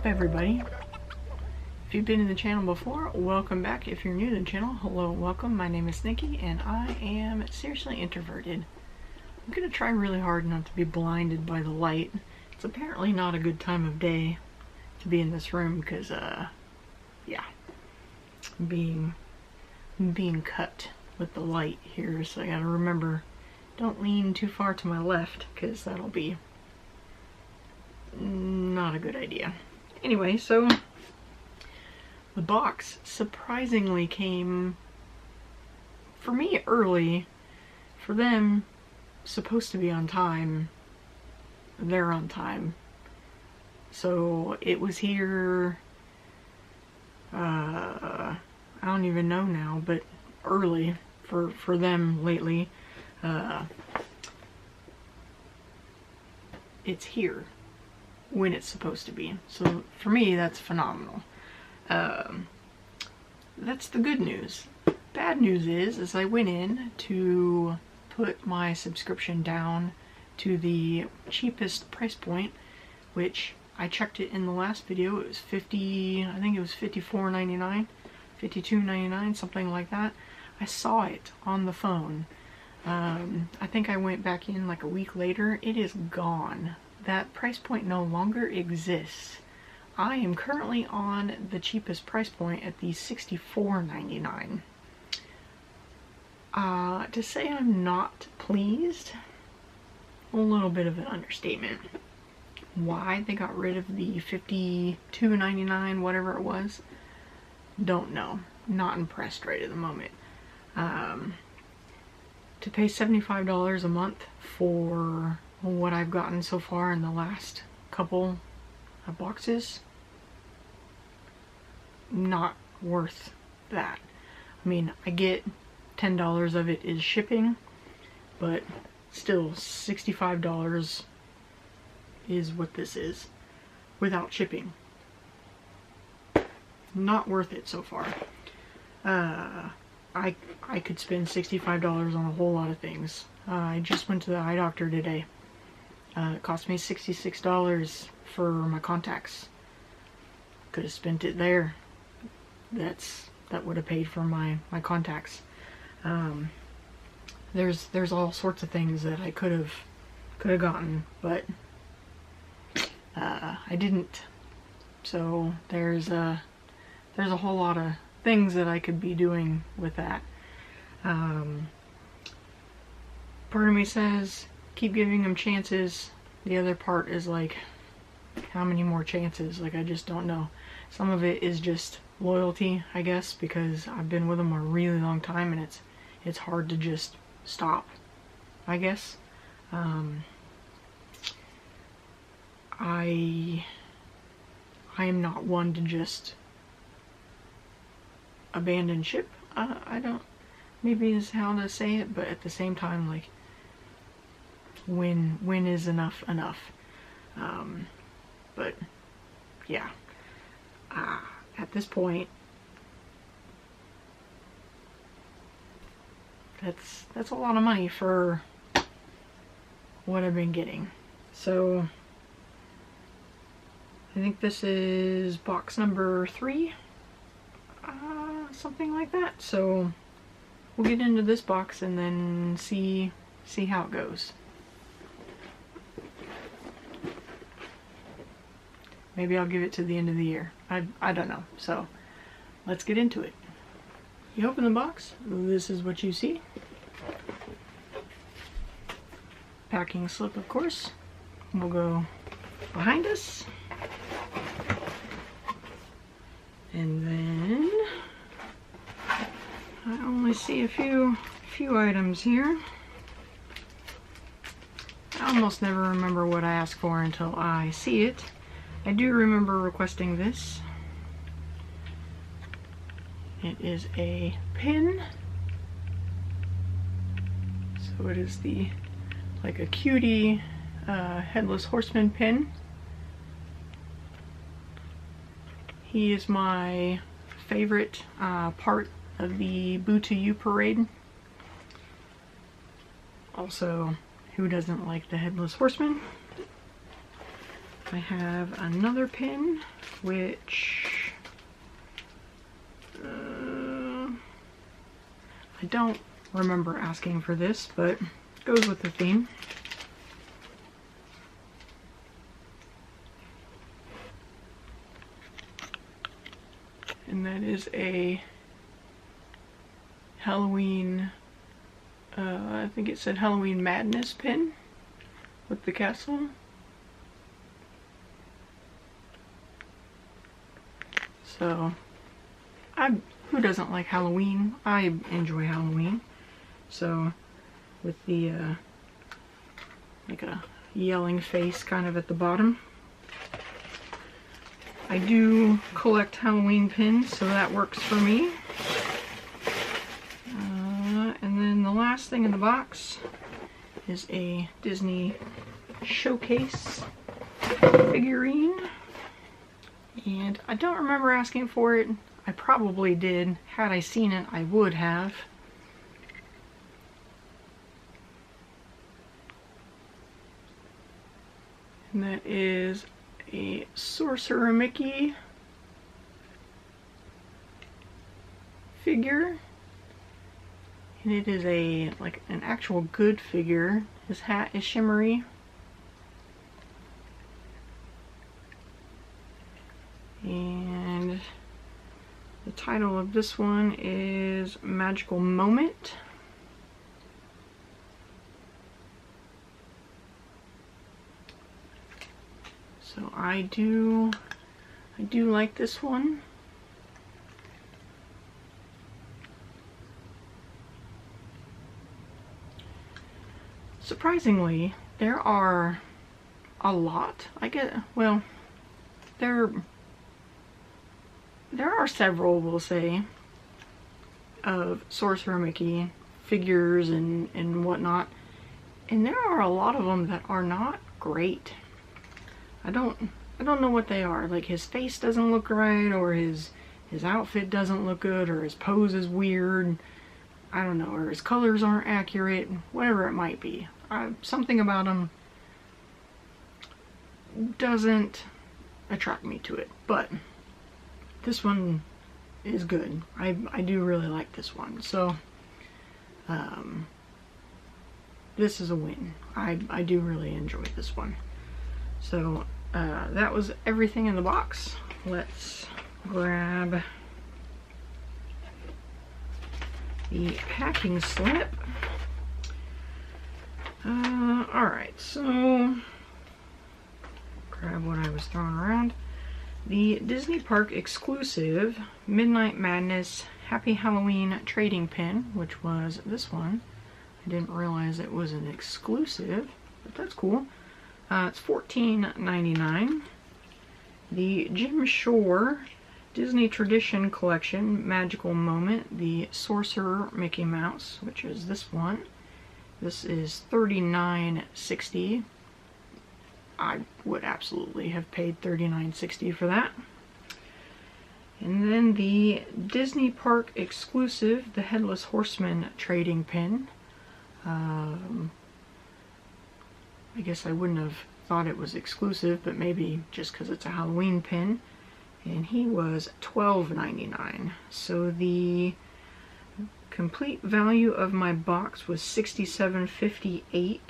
up, everybody? If you've been in the channel before, welcome back. If you're new to the channel, hello, welcome. My name is Nikki and I am seriously introverted. I'm gonna try really hard not to be blinded by the light. It's apparently not a good time of day to be in this room because yeah, being cut with the light here, so I gotta remember, don't lean too far to my left because that'll be not a good idea. Anyway, so the box surprisingly came, for me, early. For them, supposed to be on time. They're on time. So it was here, I don't even know now, but early for them lately. It's here when it's supposed to be. So for me, that's phenomenal. That's the good news. Bad news is I went in to put my subscription down to the cheapest price point, which I checked it in the last video. It was I think it was $54.99, $52.99, something like that. I saw it on the phone. I think I went back in like a week later. It is gone. That price point no longer exists. I am currently on the cheapest price point at the $64.99. To say I'm not pleased, a little bit of an understatement. Why they got rid of the $52.99, whatever it was, don't know. Not impressed right at the moment. To pay $75 a month for what I've gotten so far in the last couple of boxes, not worth that. I mean, I get $10 of it is shipping, but still $65 is what this is without shipping. Not worth it so far. I could spend $65 on a whole lot of things. I just went to the eye doctor today. It cost me $66 for my contacts. Could have spent it there. That would have paid for my contacts. There's all sorts of things that I could have gotten, but I didn't. So there's a whole lot of things that I could be doing with that. Part of me says keep giving them chances. The other part is like, how many more chances? Like, I just don't know. Some of it is just loyalty, I guess, because I've been with them a really long time and it's hard to just stop, I guess. I am not one to just abandon ship. I don't, maybe is how to say it, but at the same time, like, when is enough? But yeah, at this point, that's a lot of money for what I've been getting. So I think this is box number 3, something like that. So we'll get into this box and then see how it goes. Maybe I'll give it to the end of the year. I don't know. So let's get into it. You open the box, this is what you see. Packing slip, of course. We'll go behind us. And then I only see a few items here. I almost never remember what I asked for until I see it. I do remember requesting this. It is a pin. So it is like a cutie Headless Horseman pin. He is my favorite part of the Boo to You parade. Also, who doesn't like the Headless Horseman? I have another pin, which I don't remember asking for this, but goes with the theme. And that is a Halloween, I think it said Halloween Madness pin with the castle. So, who doesn't like Halloween? I enjoy Halloween. So, with the, like a yelling face kind of at the bottom. I do collect Halloween pins, so that works for me. And then the last thing in the box is a Disney Showcase figurine. And I don't remember asking for it. I probably did. Had I seen it, I would have. And that is a Sorcerer Mickey figure. And it is like an actual good figure. His hat is shimmery. And the title of this one is Magical Moment. So I do like this one. Surprisingly, there are a lot. Well, there are several, we'll say, of Sorcerer Mickey figures and whatnot. And there are a lot of them that are not great. I don't know what they are. Like, his face doesn't look right, or his outfit doesn't look good, or his pose is weird. I don't know, or his colors aren't accurate, whatever it might be. Something about him doesn't attract me to it, but this one is good. I do really like this one, so this is a win. I do really enjoy this one. So that was everything in the box. Let's grab the packing slip. Alright, so grab what I was throwing around. The Disney Park exclusive Midnight Madness Happy Halloween trading pin, which was this one. I didn't realize it was an exclusive, but that's cool. It's $14.99. The Jim Shore Disney Tradition Collection Magical Moment, the Sorcerer Mickey Mouse, which is this one. This is $39.60. I would absolutely have paid $39.60 for that. And then the Disney Park exclusive, the Headless Horseman trading pin. I guess I wouldn't have thought it was exclusive, but maybe just because it's a Halloween pin. And he was $12.99. So the complete value of my box was $67.58.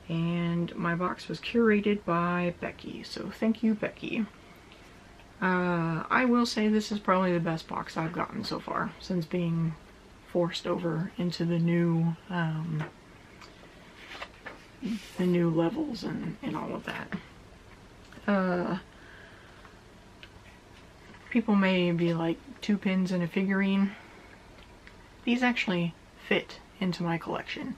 And my box was curated by Becky. So thank you, Becky. I will say this is probably the best box I've gotten so far since being forced over into the new levels and all of that. People may be like, 2 pins and a figurine. These actually fit into my collection.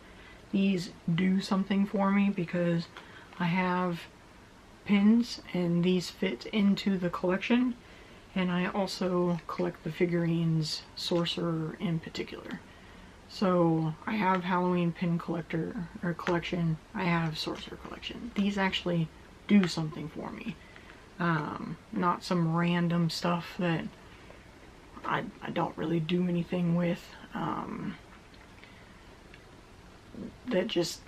These do something for me because I have pins and these fit into the collection, and I also collect the figurines, Sorcerer in particular. So I have Halloween pin collection, I have Sorcerer collection. These actually do something for me. Not some random stuff that I don't really do anything with. That just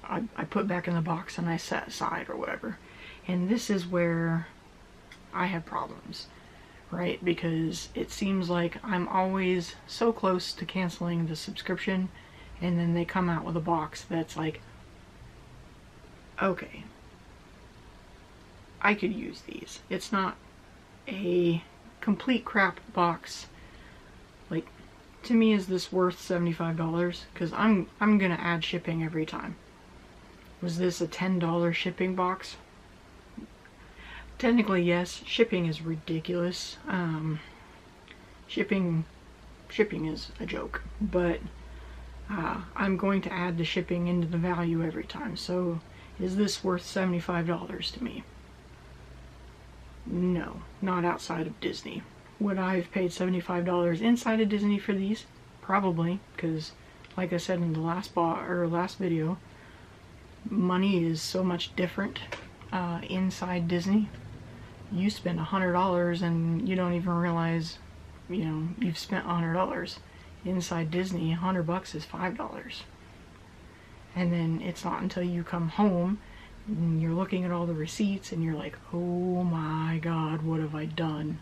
I put back in the box and I set aside or whatever. And this is where I have problems, right? Because it seems like I'm always so close to canceling the subscription, and then they come out with a box that's like, okay, I could use these. It's not a complete crap box. Like, to me, is this worth $75? Because I'm gonna add shipping every time. Was this a $10 shipping box? Technically, yes. Shipping is ridiculous. Shipping is a joke, but I'm going to add the shipping into the value every time. So, is this worth $75 to me? No, not outside of Disney. Would I have paid $75 inside of Disney for these? Probably, because like I said in the last video, money is so much different inside Disney. You spend $100 and you don't even realize, you know, you've spent $100. Inside Disney, $100 is $5. And then it's not until you come home and you're looking at all the receipts and you're like, oh my god, what have I done?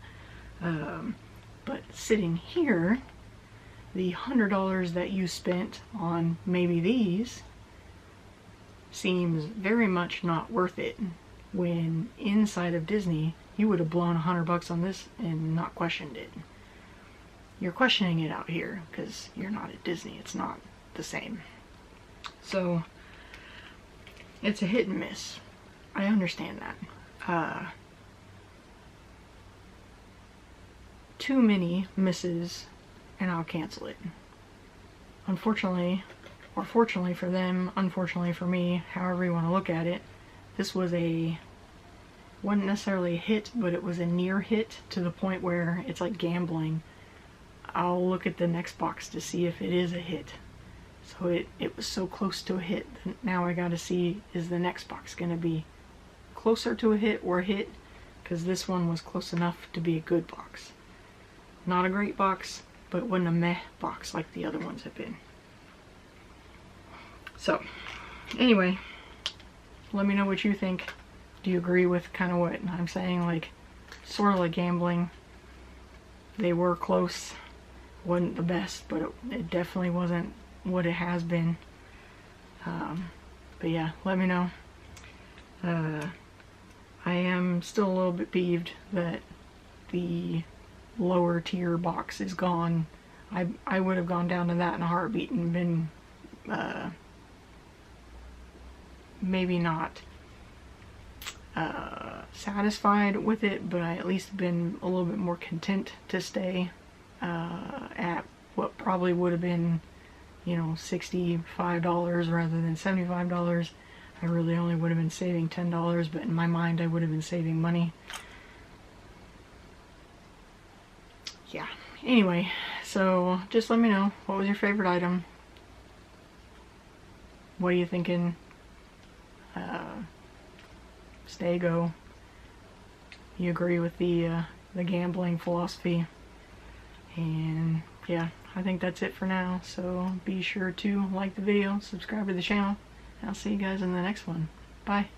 But sitting here, the $100 that you spent on maybe these seems very much not worth it, when inside of Disney you would have blown $100 on this and not questioned it. You're questioning it out here because you're not at Disney. It's not the same. So it's a hit and miss. I understand that. Too many misses and I'll cancel it. Unfortunately, or fortunately for them, unfortunately for me, however you want to look at it, this was wasn't necessarily a hit, but it was a near hit, to the point where it's like gambling. I'll look at the next box to see if it is a hit. So it was so close to a hit that now I gotta see, is the next box gonna be closer to a hit or a hit? Because this one was close enough to be a good box. Not a great box, but it wasn't a meh box like the other ones have been. So, anyway, let me know what you think. Do you agree with kind of what I'm saying? Like, sort of like gambling. They were close. Wasn't the best, but it definitely wasn't what it has been. But yeah, let me know. I am still a little bit peeved that the lower tier box is gone. I would have gone down to that in a heartbeat and been maybe not satisfied with it, but I at least been a little bit more content to stay at what probably would have been, you know, $65 rather than $75. I really only would have been saving $10, but in my mind I would have been saving money. Yeah, anyway, so just let me know, what was your favorite item? What are you thinking? Stay, go. You agree with the gambling philosophy? And yeah, I think that's it for now. So be sure to like the video, subscribe to the channel, and I'll see you guys in the next one. Bye.